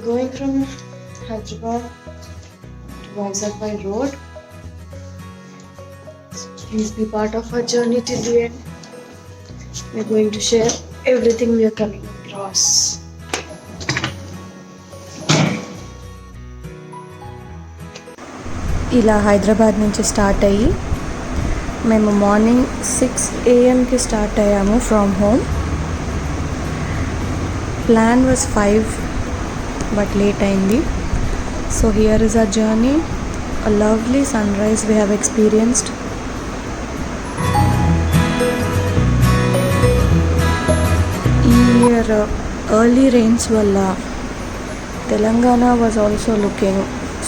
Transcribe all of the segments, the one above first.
We're going from Hyderabad to Vizag by road. So please be part of our journey till the end. We're going to share everything we are coming across. ఇలా హైదరాబాద్ నుంచి start అయ్యి మేము morning 6 AM start అయ్యాము from home. Plan was 5 but late అయింది. So here is our journey. A lovely sunrise we have experienced. ఈ year early rains వల్ల Telangana was also looking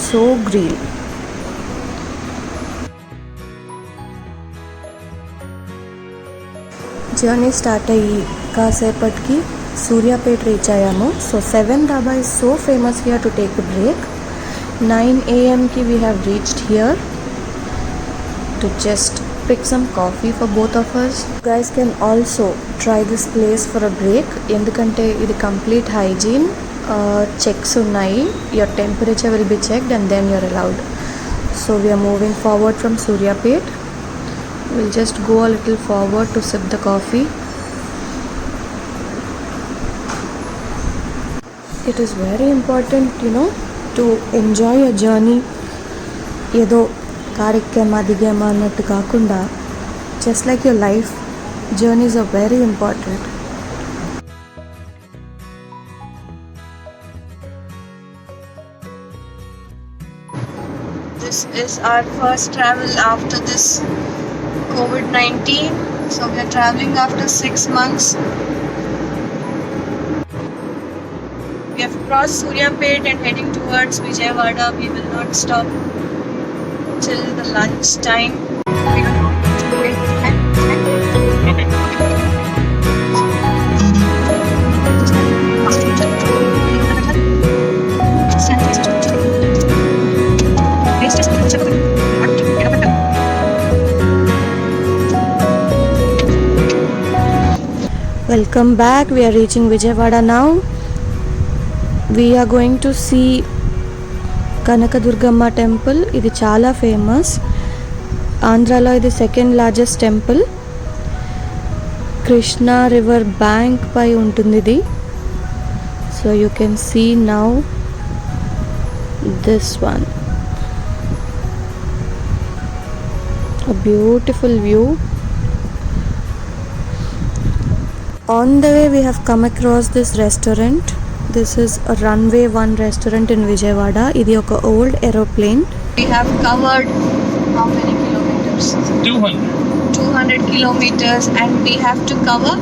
so green. Journey start అయ్యి కాసేపటికి Suryapet reach అయ్యాము. So 7 Dhaba is so famous here to take a break. 9 AM we have reached here to just pick some coffee for both of us. You guys can also try this place for a break ఎందుకంటే ఇది complete hygiene checks ఉన్నాయి. Your temperature will be checked and then you're allowed. So we are moving forward from Suryapet. We'll just go a little forward to sip the coffee. It is very important, to enjoy a journey. ఏదో కారెక్కేమా దిగేమా అన్నట్టు కాకుండా just like your life, journeys are very important. This is our first travel after this COVID-19. So we are traveling after 6 months. We have crossed Suryapet and heading towards Vijayawada. We will not stop till the lunch time. Welcome back. We are reaching Vijayawada now. We are going to see Kanakadurgamma temple. ఇది చాలా famous. ఆంధ్రాలో ఇది second largest temple. Krishna river bank పై ఉంటుంది ఇది. So you can see now this one. A beautiful view. On the way we have come across this restaurant. This is a Runway 1 restaurant in Vijayawada. Idi oka old aeroplane. We have covered how many kilometers? 200 kilometers, and we have to cover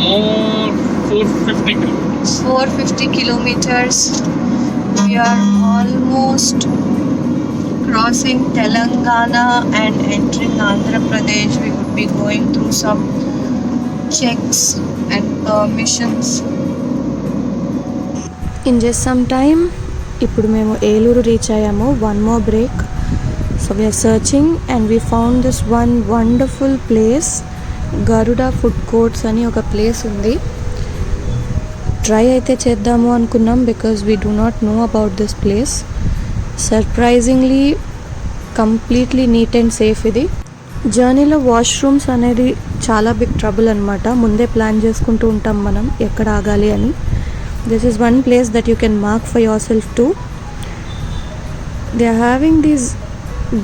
more 450 kilometers. 450 kilometers. We are almost crossing Telangana and entering Andhra Pradesh. We would be going through some checks and permissions. In just some time, ఇప్పుడు మేము Eluru reach అయ్యాము. One more break. So we are searching and we found this one wonderful place. Garuda Food Courts అని ఒక place ఉంది. Try అయితే చేద్దాము అనుకున్నాం because we do not know about this place. Surprisingly completely neat and safe ఇది. జర్నీలో washrooms అనేది చాలా బిగ్ ట్రబుల్ అనమాట. ముందే ప్లాన్ చేసుకుంటూ ఉంటాం మనం ఎక్కడ ఆగాలి అని. This is one place that you can mark for yourself to. They are having these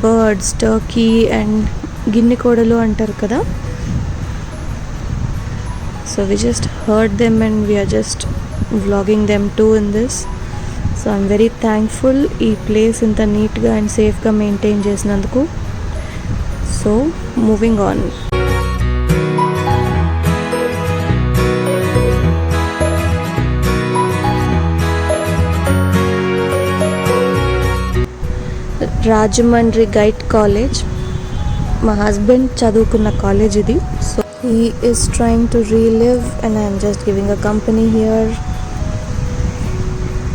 birds, turkey and గిన్నె కోడలు అంటారు కదా. So we just heard them and we're just vlogging them too in this. So I'm very thankful ఈ place ఇంత నీట్గా and సేఫ్గా maintain చేసినందుకు. So moving on. Rajamandri Guide College. My husband chadukunna college idi. So he is trying to relive and I am just giving a company here.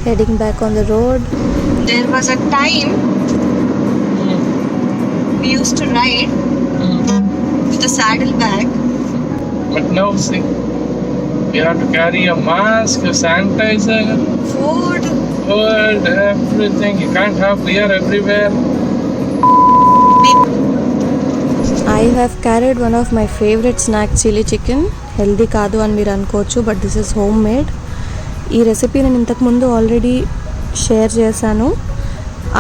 Heading back on the road. There was a time we used to ride with a saddle bag. But now see, we have to carry a mask, a sanitizer. Food. world, everything. You can't have beer everywhere. I have carried one of my favorite snack, chili chicken. Healthy కాదు అని మీరు అనుకోవచ్చు, but this is home made. ఈ recipe నేను ఇంతకుముందు already share చేశాను.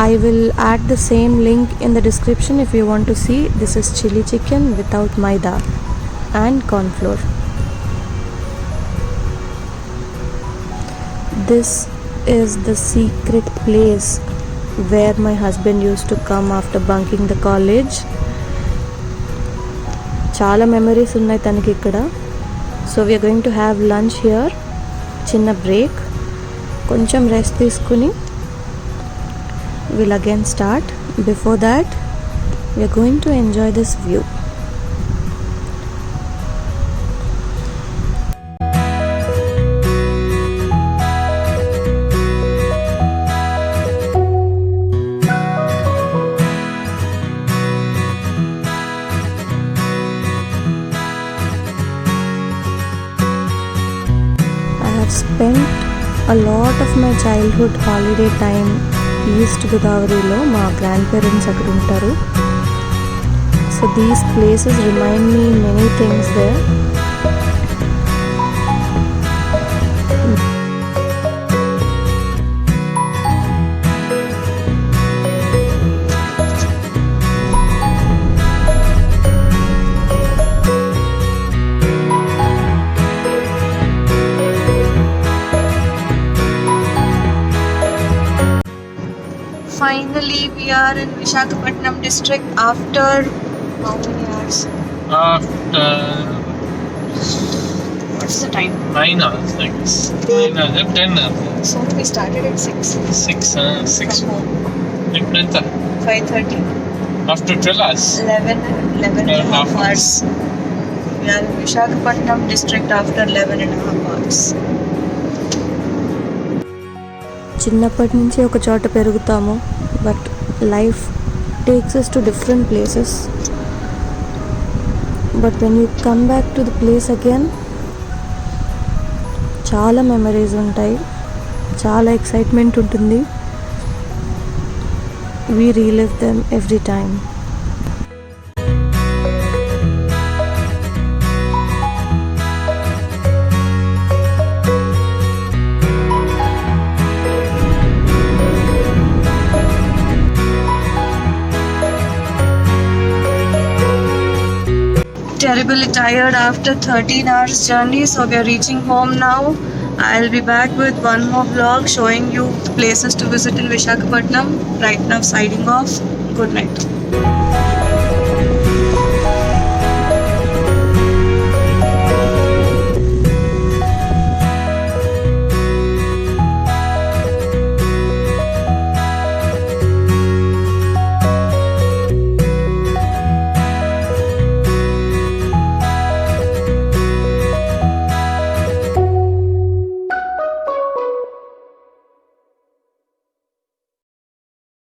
I will add the same link in the description if you want to see. This is chili chicken without maida and corn flour. This is the secret place where my husband used to come after bunking the college. చాలా memories ఉన్నాయి తనకి ఇక్కడ. So we're going to have lunch here. చిన్న break, కొంచెం rest తీసుకుని we'll again start. Before that, we are going to enjoy this view. I have spent a lot of my childhood holiday time East గోదావరిలో. మా grandparents అక్కడ ఉంటారు. So these places remind me many things there. Finally, we are in Visakhapatnam district after how many hours? After What's the time? 9 hours, I guess. 9 hours, 10 hours. So we started at 6 6. from home. Eppudenta? 5:30. After 12 hours. 11 and a half hours. We are in Visakhapatnam district after 11 and a half hours. చిన్నప్పటి నుంచి ఒక చోట పెరుగుతాము, but life takes us to different places. బట్ when you come back to the place again, చాలా memories ఉంటాయి, చాలా excitement ఉంటుంది. We relive them every time. Terribly tired after 13 hours journey, so we are reaching home now. I'll be back with one more vlog showing you places to visit in Visakhapatnam. Right now signing off. Good night.